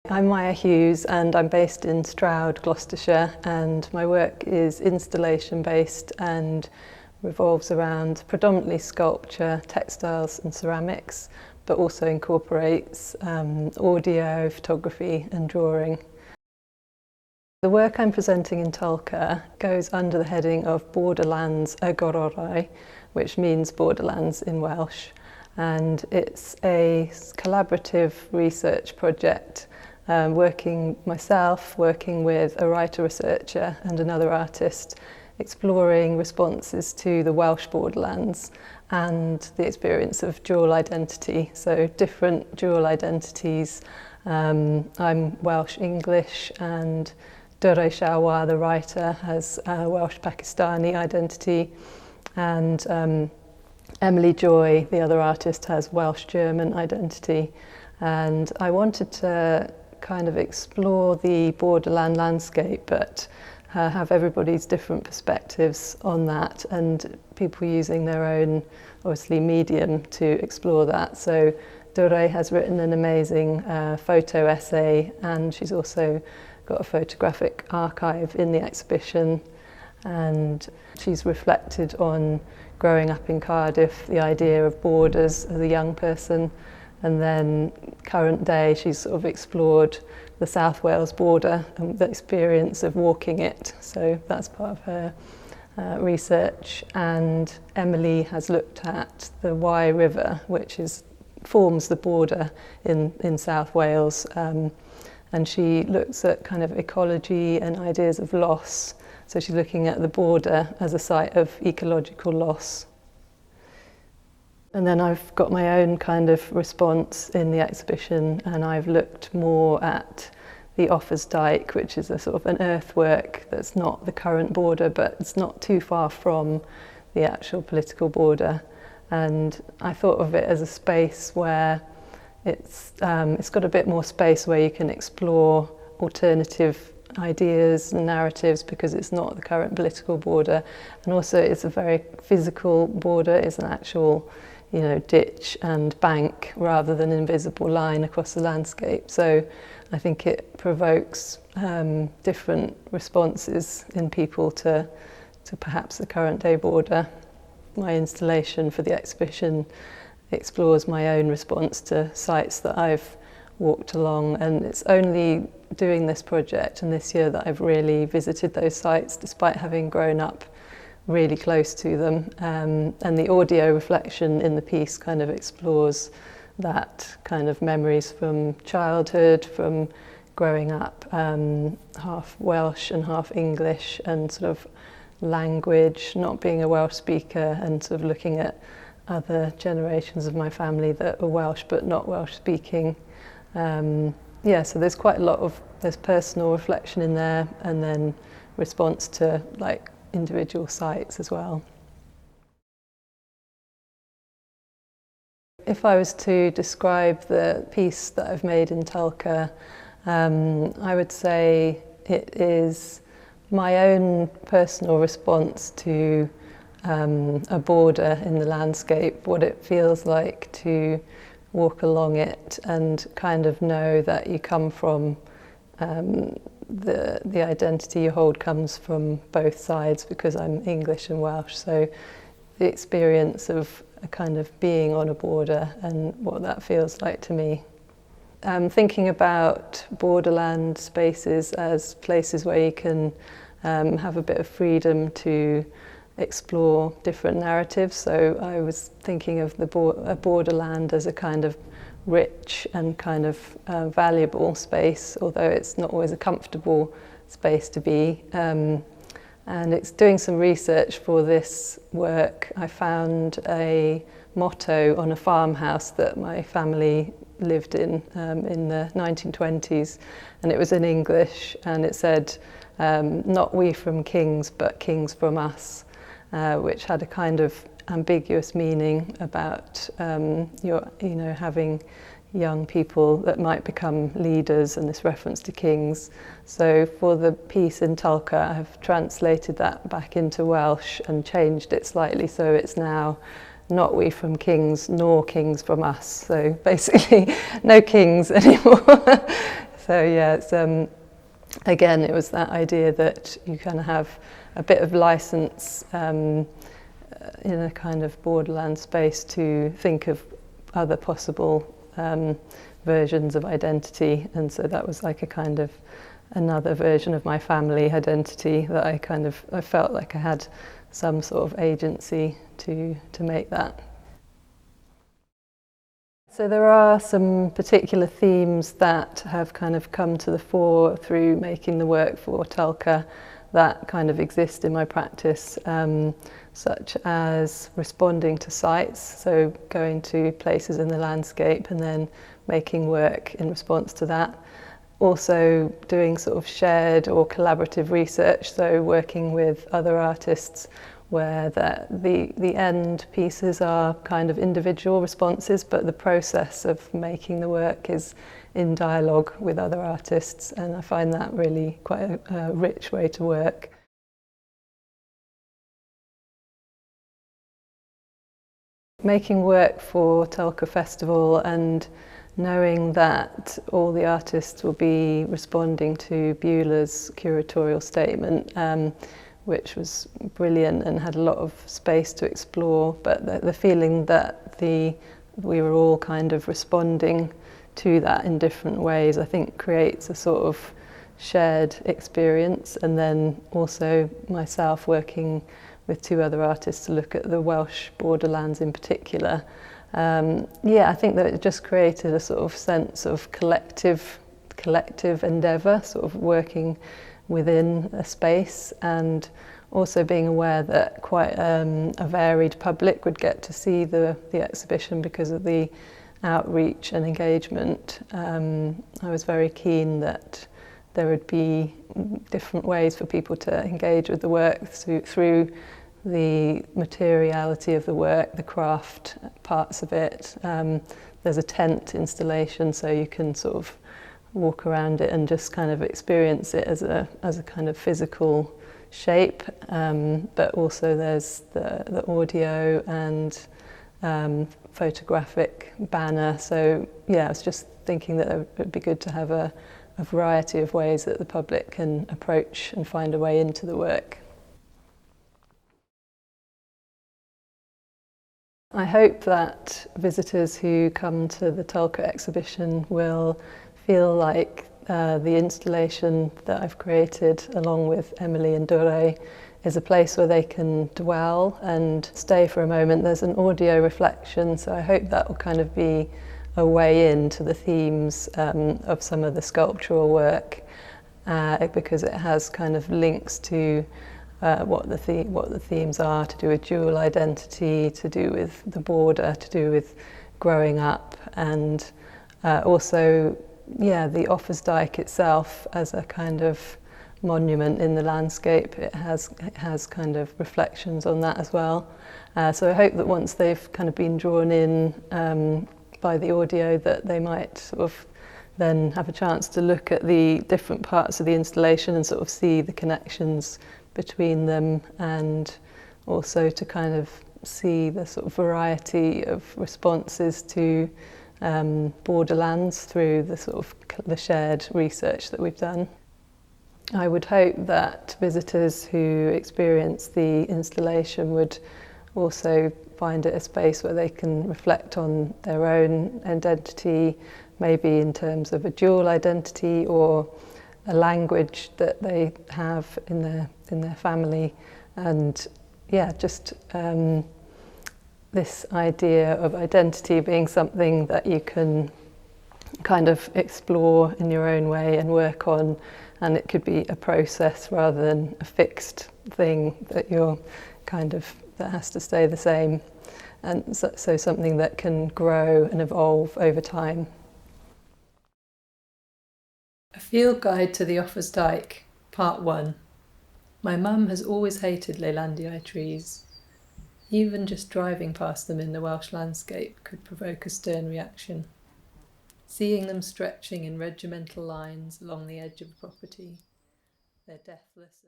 I'm Mair Hughes and I'm based in Stroud, Gloucestershire, and my work is installation based and revolves around predominantly sculpture, textiles and ceramics, but also incorporates audio, photography and drawing. The work I'm presenting in TULCA goes under the heading of Borderlands Gororau, which means Borderlands in Welsh, and it's a collaborative research project working with a writer-researcher and another artist, exploring responses to the Welsh borderlands and the experience of dual identity, so different dual identities. I'm Welsh-English, and Durre Shahwar, the writer, has a Welsh-Pakistani identity, and Emily Joy, the other artist, has Welsh-German identity. And I wanted to kind of explore the borderland landscape, but have everybody's different perspectives on that, and people using their own, obviously, medium to explore that. So Durre has written an amazing photo essay, and she's also got a photographic archive in the exhibition, and she's reflected on growing up in Cardiff, the idea of borders as a young person, and then current day she's sort of explored the South Wales border and the experience of walking it, so that's part of her research. And Emily has looked at the Wye River, which forms the border in South Wales, and she looks at kind of ecology and ideas of loss. So she's looking at the border as a site of ecological loss. And then I've got my own kind of response in the exhibition, and I've looked more at the Offers Dyke, which is a sort of an earthwork that's not the current border, but it's not too far from the actual political border. And I thought of it as a space where it's got a bit more space where you can explore alternative ideas and narratives, because it's not the current political border, and also it's a very physical border. It's an actual, ditch and bank rather than an invisible line across the landscape. So I think it provokes different responses in people to perhaps the current day border. My installation for the exhibition explores my own response to sites that I've walked along, and it's only doing this project and this year that I've really visited those sites, despite having grown up really close to them. And the audio reflection in the piece kind of explores that kind of memories from childhood, from growing up half Welsh and half English, and sort of language, not being a Welsh speaker, and sort of looking at other generations of my family that are Welsh but not Welsh speaking. So there's quite a lot there's personal reflection in there, and then response to like individual sites as well. If I was to describe the piece that I've made in TULCA, I would say it is my own personal response to a border in the landscape, what it feels like to walk along it and kind of know that you come from the identity you hold comes from both sides, because I'm English and Welsh. So the experience of a kind of being on a border and what that feels like to me. Thinking about borderland spaces as places where you can have a bit of freedom to explore different narratives. So I was thinking of a borderland as a kind of rich and kind of valuable space, although it's not always a comfortable space to be. And it's doing some research for this work. I found a motto on a farmhouse that my family lived in the 1920s, and it was in English, and it said, "Not we from kings, but kings from us," which had a kind of ambiguous meaning about having young people that might become leaders, and this reference to kings. So for the piece in TULCA, I've translated that back into Welsh and changed it slightly, so it's now "Not we from kings, nor kings from us." So basically no kings anymore. So yeah, it's again, it was that idea that you kind of have a bit of license in a kind of borderland space to think of other possible versions of identity, and so that was like a kind of another version of my family identity that I felt like I had some sort of agency to make that. So there are some particular themes that have kind of come to the fore through making the work for TULCA that kind of exist in my practice, such as responding to sites, so going to places in the landscape and then making work in response to that. Also doing sort of shared or collaborative research, so working with other artists where the end pieces are kind of individual responses, but the process of making the work is in dialogue with other artists, and I find that really quite a rich way to work. Making work for TULCA Festival and knowing that all the artists will be responding to Beulah's curatorial statement, which was brilliant and had a lot of space to explore, but the feeling that we were all kind of responding to that in different ways, I think creates a sort of shared experience. And then also myself working with two other artists to look at the Welsh Borderlands in particular. I think that it just created a sort of sense of collective endeavour, sort of working within a space, and also being aware that quite a varied public would get to see the exhibition because of the outreach and engagement. I was very keen that there would be different ways for people to engage with the work through the materiality of the work, the craft parts of it. There's a tent installation, so you can sort of walk around it and just kind of experience it as a kind of physical shape, but also there's the audio and photographic banner. So yeah, I was just thinking that it would be good to have a variety of ways that the public can approach and find a way into the work. I hope that visitors who come to the TULCA exhibition will feel like the installation that I've created along with Emily and Durre is a place where they can dwell and stay for a moment. There's an audio reflection, so I hope that will kind of be a way into the themes of some of the sculptural work, because it has kind of links to what the themes are, to do with dual identity, to do with the border, to do with growing up, and also the Offa's Dyke itself as a kind of monument in the landscape. It has kind of reflections on that as well. So I hope that once they've kind of been drawn in by the audio, that they might sort of then have a chance to look at the different parts of the installation and sort of see the connections between them, and also to kind of see the sort of variety of responses to Borderlands through the sort of the shared research that we've done. I would hope that visitors who experience the installation would also find it a space where they can reflect on their own identity, maybe in terms of a dual identity or a language that they have in their family, and just this idea of identity being something that you can kind of explore in your own way and work on, and it could be a process rather than a fixed thing that that has to stay the same, and so something that can grow and evolve over time. A Field Guide to the Offa's Dyke, Part 1. My mum has always hated Leylandii trees. Even just driving past them in the Welsh landscape could provoke a stern reaction. Seeing them stretching in regimental lines along the edge of the property, their deathless